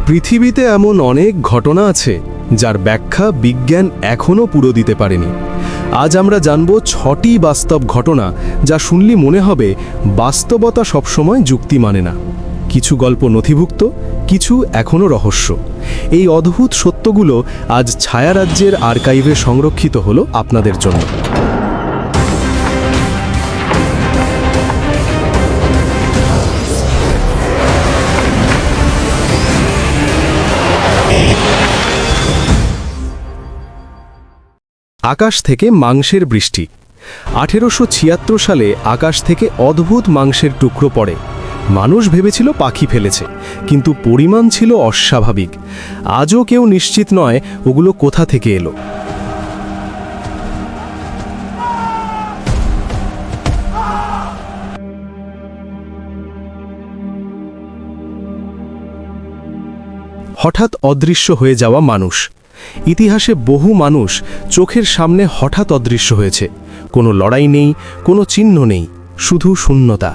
পৃথিবীতে এমন অনেক ঘটনা আছে যার ব্যাখ্যা বিজ্ঞান এখনও পুরো দিতে পারেনি। আজ আমরা জানব ৬টি বাস্তব ঘটনা যা শুনলে মনে হবে বাস্তবতা সবসময় যুক্তি মানে না। কিছু গল্প নথিভুক্ত, কিছু এখনও রহস্য। এই অদ্ভুত সত্যগুলো আজ ছায়ারাজ্যের আর্কাইভে সংরক্ষিত হলো আপনাদের জন্য। আকাশ থেকে মাংসের বৃষ্টি। 1876 সালে আকাশ থেকে অদ্ভুত মাংসের টুকরো পড়ে। মানুষ ভেবেছিল পাখি ফেলেছে, কিন্তু পরিমাণ ছিল অস্বাভাবিক। আজও কেউ নিশ্চিত নয় ওগুলো কোথা থেকে এলো। হঠাৎ অদৃশ্য হয়ে যাওয়া মানুষ। ইতিহাসে বহু মানুষ চোখের সামনে হঠাৎ অদৃশ্য হয়েছে। কোনো লড়াই নেই, কোনো চিহ্ন নেই, শুধু শূন্যতা।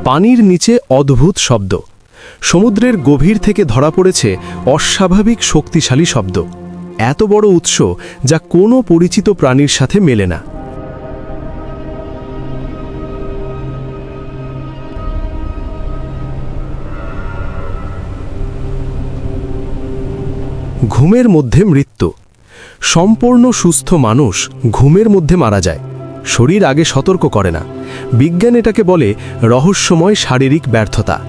পানির নিচে অদ্ভুত শব্দ। সমুদ্রের গভীর থেকে ধরা পড়েছে অস্বাভাবিক শক্তিশালী শব্দ। এত বড় উৎস যা কোনো পরিচিত প্রাণীর সাথে মেলে না। ঘুমের মধ্যে মৃত্যু। সম্পূর্ণ সুস্থ মানুষ ঘুমের মধ্যে মারা যায়। শরীর আগে সতর্ক করে না। বিজ্ঞান এটাকে বলে রহস্যময় শারীরিক ব্যর্থতা।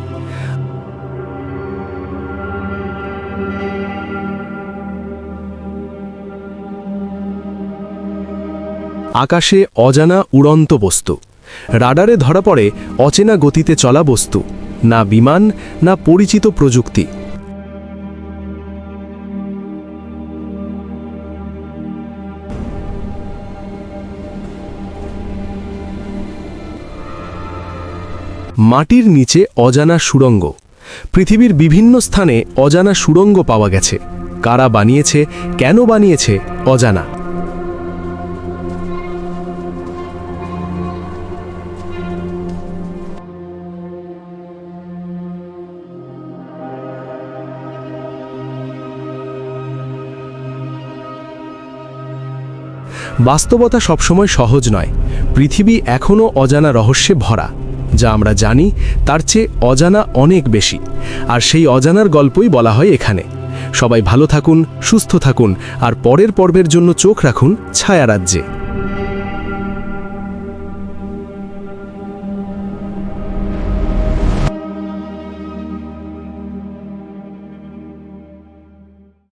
আকাশে অজানা উড়ন্ত বস্তু। রাডারে ধরা পড়ে অচেনা গতিতে চলা বস্তু। না বিমান, না পরিচিত প্রযুক্তি। মাটির নিচে অজানা সুড়ঙ্গ। পৃথিবীর বিভিন্ন স্থানে অজানা সুড়ঙ্গ পাওয়া গেছে। কারা বানিয়েছে, কেন বানিয়েছে, অজানা। বাস্তবতা সবসময় সহজ নয়। পৃথিবী এখনও অজানা রহস্যে ভরা। যা আমরা জানি তার চেয়ে অজানা অনেক বেশি। আর সেই অজানার গল্পই বলা হয় এখানে। সবাই ভালো থাকুন, সুস্থ থাকুন, আর পরের পর্বের জন্য চোখ রাখুন ছায়ারাজ্যে।